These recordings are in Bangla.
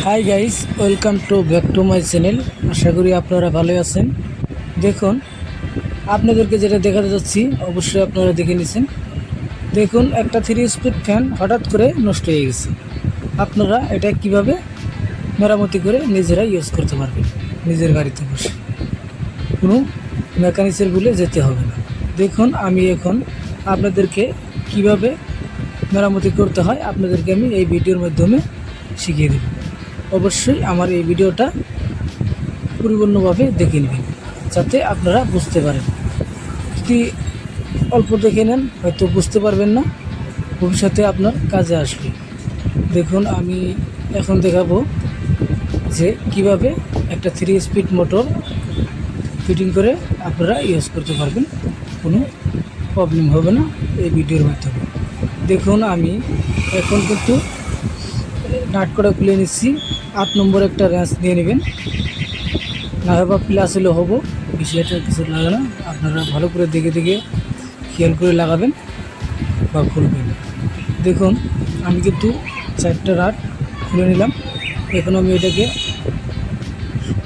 High guys, welcome to back to my channel. আশা করি আপনারা ভালো আছেন। দেখুন, আপনাদেরকে যেটা দেখাতে যাচ্ছি অবশ্যই আপনারা দেখে নিছেন। দেখুন, একটা 3 স্পিড ফ্যান হঠাৎ করে নষ্ট হয়ে গেছে। আপনারা এটা কিভাবে মেরামতি করে নিজেরা ইউজ করতে পারবেন নিজের গাড়িতে বসে, কোনো মেকানিক্সের বলে যেতে হবে না। দেখুন, আমি এখন আপনাদেরকে কিভাবে মেরামতি করতে হয় আপনাদেরকে আমি এই ভিডিওর মাধ্যমে শিখিয়ে দেব। অবশ্যই আমার এই ভিডিওটা পরিপূর্ণভাবে দেখে নেবেন যাতে আপনারা বুঝতে পারেন। যদি অল্প দেখে নেন হয়তো বুঝতে পারবেন না, ভবিষ্যতে আপনার কাজে আসবে। দেখুন, আমি এখন দেখাবো যে কিভাবে একটা 3 স্পিড মোটর ফিটিং করে আপনারা ইউজ করতে পারবেন, কোনো প্রবলেম হবে না এই ভিডিওর মাধ্যমে। দেখুন, আমি এখন কিন্তু নাট করা খুলে নিচ্ছি। 8 নম্বর একটা র্যাঞ্চ নিয়ে নেবেন, না হয় বা প্লাস হলেও হবো, বেশি একটা কিছু লাগে না। আপনারা ভালো করে দেখে দেখে খেয়াল করে লাগাবেন বা খুলবেন। দেখুন, আমি কিন্তু 4টা নাট খুলে নিলাম। এখন আমি এটাকে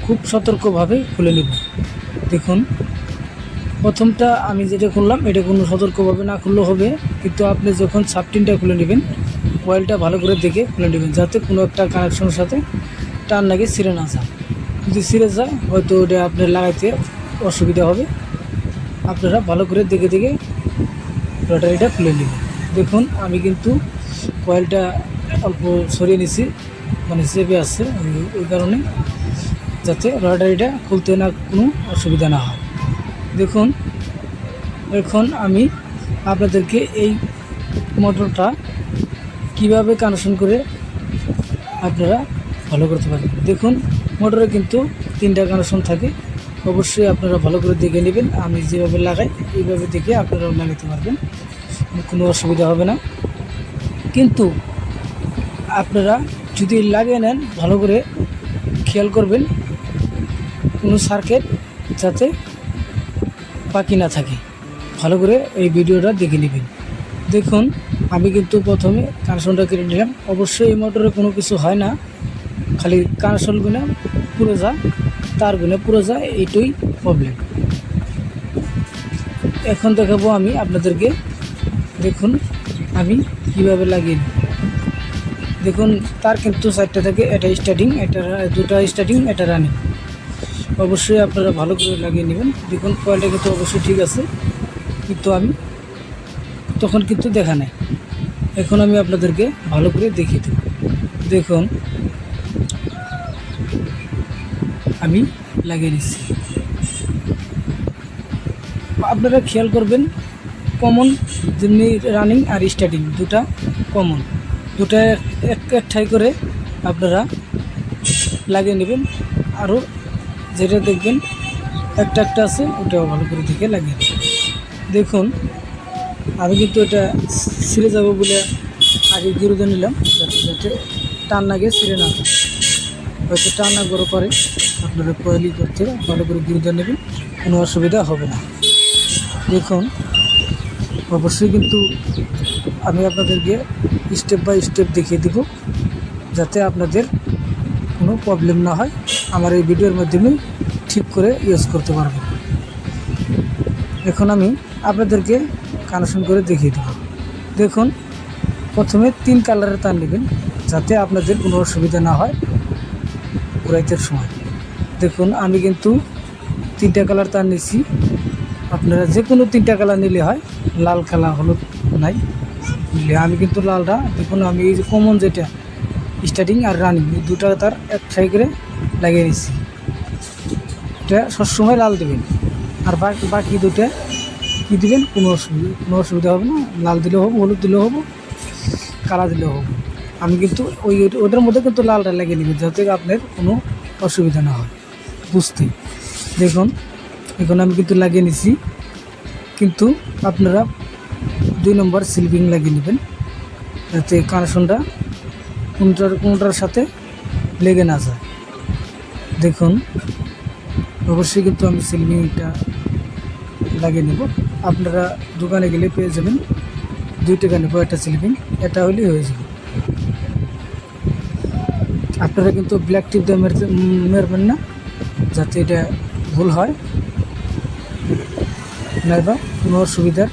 খুব সতর্কভাবে খুলে নেব। দেখুন, প্রথমটা আমি যেটা খুললাম এটা কোনো সতর্কভাবে না খুললেও হবে, কিন্তু আপনি যখন সাবটিনটা খুলে নেবেন কয়েলটা ভালো করে দেখে খুলে নেবেন যাতে কোনো একটা কানেকশনের সাথে টান লাগে ছিঁড়ে না যায়। যদি ছিঁড়ে যায় হয়তো ওটা আপনার লাগাইতে অসুবিধা হবে। আপনারা ভালো করে দেখে দেখে রটারিটা খুলে নেবেন। দেখুন, আমি কিন্তু কয়েলটা অল্প সরিয়ে নিছি, মানে চেপে আছে ওই কারণে, যাতে রটারিটা খুলতে না কোনো অসুবিধা না হয়। দেখুন, এখন আমি আপনাদেরকে এই মোটরটা কিভাবে কানেকশন করে আপনারা ভালো করতে পারবেন। দেখুন, মোটরে কিন্তু 3টা কানেকশন থাকে, অবশ্যই আপনারা ভালো করে দেখে নেবেন। আমি যেভাবে লাগাই এইভাবে দেখে আপনারাও লাগাতে পারবেন, কোনো অসুবিধা হবে না। কিন্তু আপনারা যদি লাগিয়ে নেন ভালো করে খেয়াল করবেন কোনো সার্কিট যাতে বাকি না থাকে। ভালো করে এই ভিডিওটা দেখে নেবেন। দেখুন, আমি কিন্তু প্রথমে কানেকশনটা কেটে নিলাম। অবশ্যই এই মোটরে কোনো কিছু হয় না, খালি কানেকশন গুলো পুরো যায়, তারগুলো পুরো যায়, এইটাই প্রবলেম। এখন দেখাবো আমি আপনাদেরকে। দেখুন, আমি কিভাবে লাগিয়ে নিই। দেখুন, তার কিন্তু 4টা থাকে, এটা স্টার্টিং, এটা 2টা স্টার্টিং, এটা রানিং। অবশ্যই আপনারা ভালো করে লাগিয়ে নেবেন। দেখুন, কয়েলটা কিন্তু অবশ্যই ঠিক আছে, কিন্তু আমি তখন কিন্তু দেখা নাই। এখন আমি আপনাদেরকে ভালো করে দেখিয়ে দেব। দেখুন, আমি লাগিয়ে নিচ্ছি। আপনারা খেয়াল করবেন কমন, যেমনি রানিং আর স্টার্টিং দুটা কমন, দুটা এক এক ঠাই করে আপনারা লাগিয়ে নেবেন। আরও যেটা দেখবেন একটা একটা আছে ওটাও ভালো করে দেখে লাগিয়ে নেবেন। দেখুন, আমি কিন্তু এটা ছিঁড়ে যাব বলে আগে গুঁড়ো নিলাম, যাতে যাতে টান লাগে ছিঁড়ে না যায়। হয়তো টান না বড় করে আপনারা কয়েলি করতে ভালো করে গুঁড়ো নেবেন, কোনো অসুবিধা হবে না। দেখুন, অবশ্যই কিন্তু আমি আপনাদেরকে স্টেপ বাই স্টেপ দেখিয়ে দেব যাতে আপনাদের কোনো প্রবলেম না হয়, আমার এই ভিডিওর মাধ্যমে ঠিক করে ইউজ করতে পারবেন। এখন আমি আপনাদেরকে কানেকশন করে দেখিয়ে দেব। দেখুন, প্রথমে 3 কালারের তার নেবেন যাতে আপনাদের কোনো অসুবিধা না হয় ঘুরাইতে সময়। দেখুন, আমি কিন্তু 3টা কালার তার নিচ্ছি। আপনারা যে কোনো 3টা কালার নিলে হয়, লাল কালার হলুদ নাই নিলে। আমি কিন্তু লালটা, দেখুন আমি এই যে কমন যেটা স্টার্টিং আর রানিং এই 2টা তার এক সাই করে লাগিয়ে নিচ্ছি। এটা সবসময় লাল দেবেন, আর বাকি 2টা কী দেবেন, কোনো অসুবিধা হবে না। লাল দিলেও হবে, হলুদ দিলেও হবে, কালা দিলেও হবে। আমি কিন্তু ওটার মধ্যে কিন্তু লালটা লাগিয়ে নেবেন যাতে আপনার কোনো অসুবিধা না হয় বুঝতে। দেখুন, এখন আমি কিন্তু লাগিয়ে নিচ্ছি, কিন্তু আপনারা 2 নম্বর স্লিপিং লাগিয়ে নেবেন যাতে কানেকশনটা কোনটার সাথে লেগে না যায়। দেখুন, অবশ্যই কিন্তু আমি স্লিপিংটা লাগিয়ে নেব। আপনারা দোকানে গেলে পেয়ে যাবেন, 2 টাকা নেব একটা স্লিপিং, এটা হলেই হয়ে যাবে। আপনারা কিন্তু ব্ল্যাক টিপ দিয়ে মারবেন না, যাতে এটা ভুল হয়, নাইবা কোনো অসুবিধার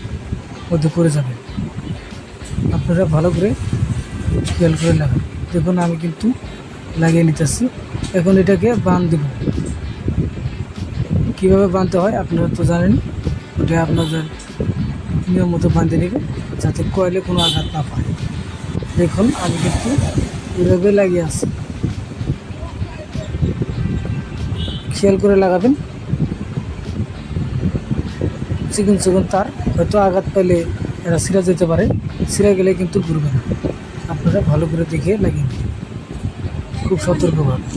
মধ্যে পড়ে যাবে। আপনারা ভালো করে খেয়াল করে লাগান। দেখুন আমি কিন্তু লাগিয়ে নিতেছি। এখন এটাকে বাঁধ দেব। কীভাবে বাঁধতে হয় আপনারা তো জানেন, ওটা আপনাদের নিয়ম মতো বাঁধে নেবেন, যাতে কয়েলে কোনো আঘাত না পায়। দেখুন আমি কিন্তু এভাবে লাগিয়ে আছি, খেয়াল করে লাগাবেন। চিকন চিকন তার, হয়তো আঘাত পেলে এরা ছিঁড়া যেতে পারে, ছিঁড়া গেলে কিন্তু ঘুরবে না। আপনারা ভালো করে দেখে লাগিয়ে নেবেন, খুব সতর্কভাবে।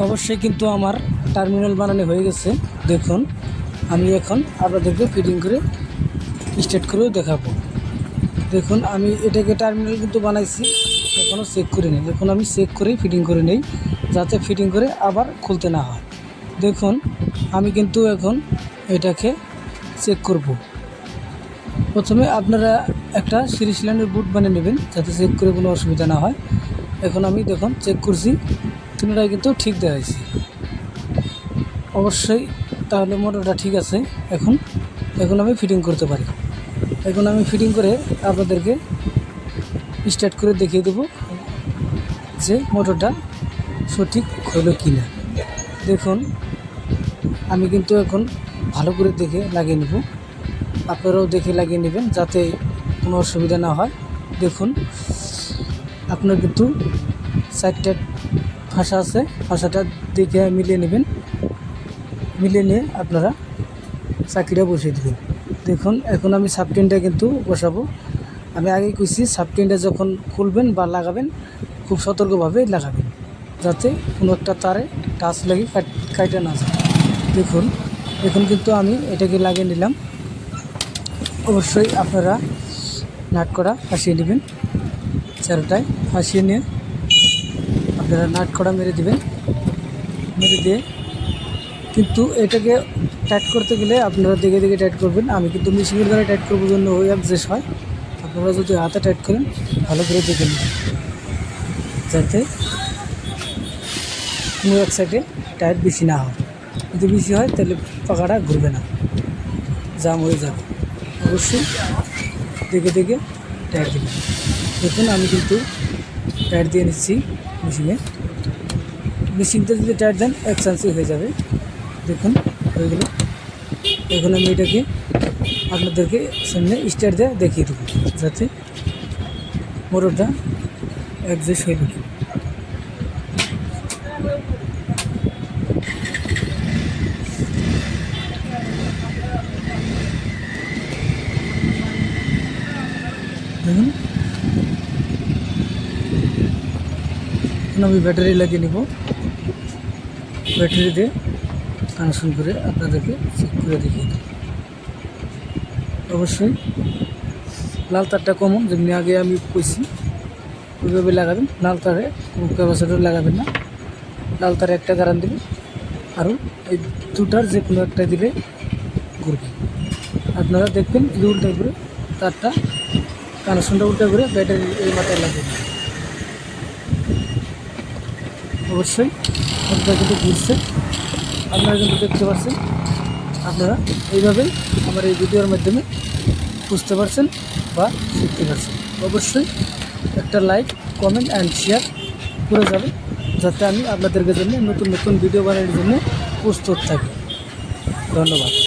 অবশ্যই কিন্তু আমার টার্মিনাল বানানো হয়ে গেছে। দেখুন আমি এখন আপনাদেরকে ফিটিং করে স্টার্ট করেও দেখাবো। দেখুন আমি এটাকে টার্মিনাল কিন্তু বানাইছি, এখনও চেক করে নিই। এখন আমি চেক করেই ফিটিং করে নিই, যাতে ফিটিং করে আবার খুলতে না হয়। দেখুন আমি কিন্তু এখন এটাকে চেক করব। প্রথমে আপনারা একটা সিরিজ লাইনের বুট বানিয়ে নেবেন, যাতে চেক করে কোনো অসুবিধা না হয়। এখন আমি দেখুন চেক করছি, তিনটাই কিন্তু ঠিক দেখাইছি। অবশ্যই তাহলে মোটরটা ঠিক আছে। এখন আমি ফিটিং করতে পারি। এখন আমি ফিটিং করে আপনাদেরকে স্টার্ট করে দেখিয়ে দেবো যে মোটরটা সঠিক হলো কি না। দেখুন আমি কিন্তু এখন ভালো করে দেখে লাগিয়ে নেব, আপনারাও দেখে লাগিয়ে নেবেন, যাতে কোনো অসুবিধা না হয়। দেখুন আপনার কিন্তু সাইডটা ফাঁসা আছে, ফাঁসাটা দেখে মিলিয়ে নেবেন, মিলিয়ে নিয়ে আপনারা চাকিটা বসিয়ে দেবেন। দেখুন এখন আমি সাবটেনটা কিন্তু বসাবো। আমি আগেই কইছি, সাবটেনটা যখন খুলবেন বা লাগাবেন খুব সতর্কভাবে লাগাবেন, যাতে কোনো একটা তারে টাচ লাগে কাইটা না যায়। দেখুন এখন কিন্তু আমি এটাকে লাগিয়ে নিলাম। অবশ্যই আপনারা নাট করা ফাঁসিয়ে নেবেন, চারটায় ফাঁসিয়ে নিয়ে আপনারা নাট করা মেরে দেবেন। মেরে দিয়ে কিন্তু এটাকে টাইট করতে গেলে আপনারা দেখে দেখে টাইট করবেন। আমি কিন্তু মেশিনের দ্বারা টাইট করবো জন্য ওই অ্যাডজাস্ট হয়। আপনারা যদি হাতে টাইট করেন ভালো করে দেখে নেবেন, যাতে কোনো এক সাইডে টাইট বেশি না হয়। যদি বেশি হয় তাহলে পাখাটা ঘুরবে না, জাম হয়ে যাবে। অবশ্যই দেখে দেখে টাইট দেবেন। দেখুন আমি কিন্তু টাইট দিয়ে নিচ্ছি মেশিনটা যদি টাইট দেন এক চান্সই হয়ে যাবে। দেখুন হয়ে গেল। এখন আমি এটাকে আপনাদেরকে সামনে স্টার্ট দিয়ে দেখিয়ে দেবো, যাতে মোটরটা অ্যাডজাস্ট হয়ে থাকে। দেখুন এখন আমি ব্যাটারি লাগিয়ে নিব, ব্যাটারি দিয়ে কানেকশন করে আপনাদেরকে চেক করে দেখিয়ে দেব। অবশ্যই লাল তারটা কমন, যেমনি আগে আমি কইছি ওইভাবে লাগাবেন। লাল তারে কোনো ক্যাপাসিটর লাগাবেন না, লাল তারে একটা কারণ দেবে, আরও এই দুটার যে কোনো একটা দিলে ঘুরবে। আপনারা দেখবেন যদি উল্টা করে তারটা কানেকশনটা উল্টা করে ব্যাটারি এই মাথায় লাগাবেন। অবশ্যই মোটরটা কিন্তু ঘুরছে, আপনারা কিন্তু দেখতে পাচ্ছেন। আপনারা এইভাবেই আমার এই ভিডিওর মাধ্যমে বুঝতে পারছেন বা শিখতে পারছেন। অবশ্যই একটা লাইক, কমেন্ট অ্যান্ড শেয়ার করে যাবেন, যাতে আমি আপনাদের জন্য নতুন নতুন ভিডিও বানানোর জন্য প্রস্তুত থাকি। ধন্যবাদ।